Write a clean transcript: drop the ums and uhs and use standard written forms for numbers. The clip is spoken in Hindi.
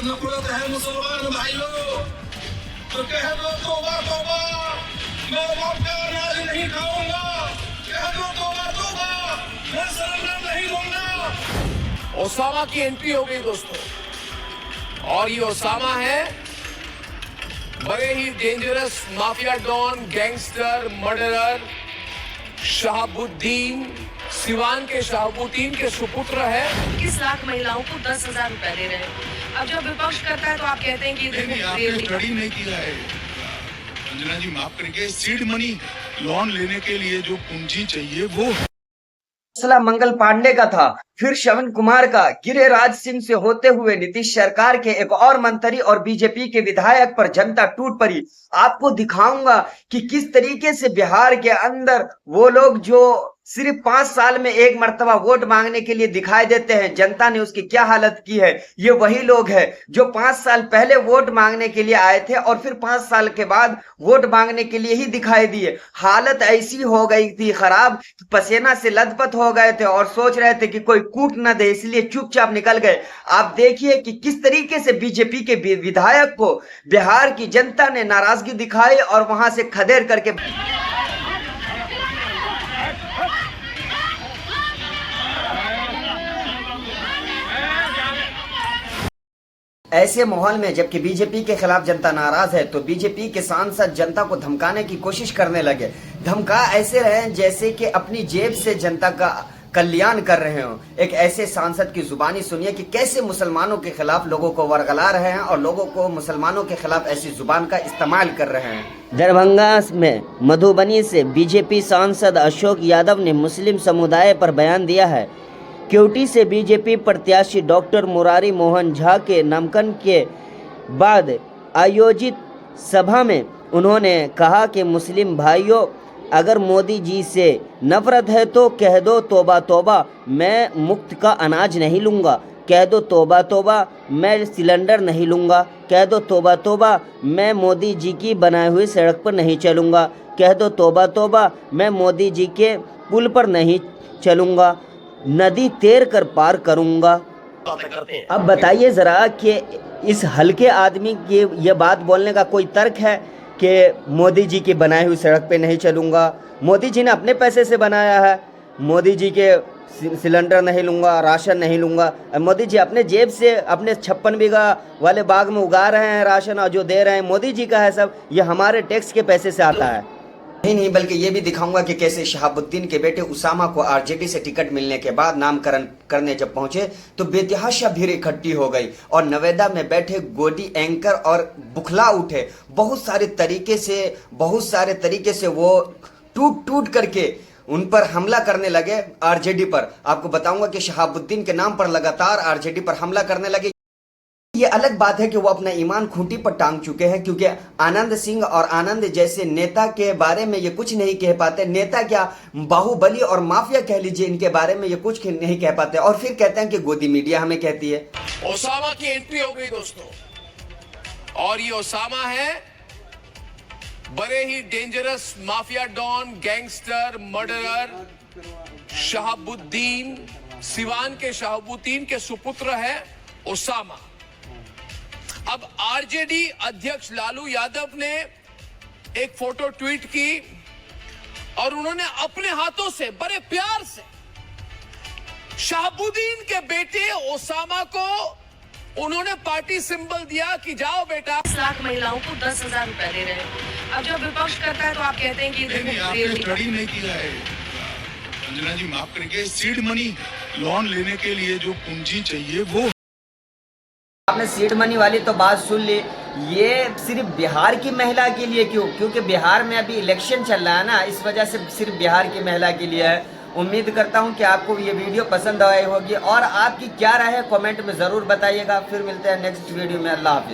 नफरत है मुसलमान भाइयों तो कह दो तौबा तौबा, मैं बाप का अनाज नहीं खाऊंगा। कह दो तौबा तौबा, मैं सरेंडर नहीं दूंगा। ओसामा की एंट्री हो गई दोस्तों, और ये ओसामा है बड़े ही dangerous mafia don, gangster, murderer Shahabuddin, Siwan के शहाबुद्दीन के सुपुत्र है। 21 लाख महिलाओं को 10,000 रुपए दे रहे हैं। अब जब विपक्ष करता है तो आप कहते हैं कि आपने स्टडी नहीं किया है अंजना जी, माफ करिए। सीड मनी लोन लेने के लिए जो पूंजी चाहिए वो मसला मंगल पांडे का था, फिर श्रवण कुमार का, गिरिराज सिंह से होते हुए नीतीश सरकार के एक और मंत्री और बीजेपी के विधायक पर जनता टूट पड़ी। आपको दिखाऊंगा कि किस तरीके से बिहार के अंदर वो लोग जो सिर्फ 5 साल में एक मर्तबा वोट मांगने के लिए दिखाई देते हैं, जनता ने उसकी क्या हालत की है। ये वही लोग हैं जो 5 साल पहले वोट मांगने के लिए आए थे और फिर 5 साल के बाद वोट मांगने के लिए ही दिखाई दिए। हालत ऐसी हो गई थी खराब, पसीना से लथपथ हो गए थे और सोच रहे थे कि कोई कूट न दे, इसलिए चुपचाप निकल गए। आप देखिए कि किस तरीके से बीजेपी के विधायक को बिहार की जनता ने नाराजगी दिखाई और वहां से खदेड़ करके ऐसे माहौल में जबकि बीजेपी के खिलाफ जनता नाराज है तो बीजेपी के सांसद जनता को धमकाने की कोशिश करने लगे। धमका ऐसे रहे जैसे कि अपनी जेब से जनता का कल्याण कर रहे हो। एक ऐसे सांसद की जुबानी सुनिए कि कैसे मुसलमानों के खिलाफ लोगों को वर्गला रहे हैं और लोगों को मुसलमानों के खिलाफ ऐसी जुबान का इस्तेमाल कर रहे हैं। दरभंगा में मधुबनी से बीजेपी सांसद अशोक यादव ने मुस्लिम समुदाय पर बयान दिया है। केवटी से बीजेपी प्रत्याशी डॉक्टर मुरारी मोहन झा के नामांकन के बाद आयोजित सभा में उन्होंने कहा कि मुस्लिम भाइयों, अगर मोदी जी से नफरत है तो कह दो तौबा तौबा, मैं मुफ्त का अनाज नहीं लूँगा। कह दो तौबा तौबा, मैं सिलेंडर नहीं लूँगा। कह दो तौबा तौबा, मैं मोदी जी की बनाई हुई सड़क पर नहीं चलूँगा। कह दो तौबा तौबा, मैं मोदी जी के पुल पर नहीं चलूँगा, नदी तैर कर पार करूँगा। अब बताइए ज़रा कि इस हल्के आदमी की ये बात बोलने का कोई तर्क है कि मोदी जी की बनाई हुई सड़क पे नहीं चलूँगा। मोदी जी ने अपने पैसे से बनाया है, मोदी जी के सिलेंडर नहीं लूँगा, राशन नहीं लूँगा। मोदी जी अपने जेब से अपने 56 बीघा वाले बाग में उगा रहे हैं राशन और जो दे रहे हैं मोदी जी का है सब, ये हमारे टैक्स के पैसे से आता है। नहीं बल्कि ये भी दिखाऊंगा कि कैसे शहाबुद्दीन के बेटे उसामा को आरजेडी से टिकट मिलने के बाद नामकरण करने जब पहुंचे तो बेतहाशा भीड़ इकट्ठी हो गई और नवेदा में बैठे गोदी एंकर और बुखला उठे। बहुत सारे तरीके से वो टूट करके उन पर हमला करने लगे, आरजेडी पर। आपको बताऊंगा कि शहाबुद्दीन के नाम पर लगातार आरजेडी पर हमला करने लगे। ये अलग बात है कि वो अपना ईमान खूंटी पर टांग चुके हैं, क्योंकि आनंद सिंह और आनंद जैसे नेता के बारे में ये कुछ नहीं कह पाते। नेता क्या, बाहुबली और माफिया कह लीजिए, इनके बारे में ये कुछ नहीं कह पाते और फिर कहते हैं कि गोदी मीडिया हमें कहती है। ओसामा की एंट्री हो गई दोस्तों, और ये ओसामा है बड़े ही dangerous mafia don, gangster, murderer Shahabuddin, Siwan के शहाबुद्दीन के सुपुत्र है ओसामा। अब आरजेडी अध्यक्ष लालू यादव ने एक फोटो ट्वीट की और उन्होंने अपने हाथों से बड़े प्यार से शहाबुद्दीन के बेटे ओसामा को उन्होंने पार्टी सिंबल दिया कि जाओ बेटा। 21 लाख महिलाओं को 10,000 रुपए दे रहे हैं। अब जब विपक्ष करता है तो आप कहते हैं कि आपने स्टडी नहीं किया है अंजना जी, माफ करिए। सीड मनी लोन लेने के लिए जो पूंजी चाहिए वो आपने सीड मनी वाली तो बात सुन ली। ये सिर्फ बिहार की महिला के लिए क्यों? क्योंकि बिहार में अभी इलेक्शन चल रहा है ना, इस वजह से सिर्फ बिहार की महिला के लिए है। उम्मीद करता हूं कि आपको ये वीडियो पसंद आई होगी और आपकी क्या राय है कमेंट में ज़रूर बताइएगा। फिर मिलते हैं नेक्स्ट वीडियो में। अल्लाह हाफिज़।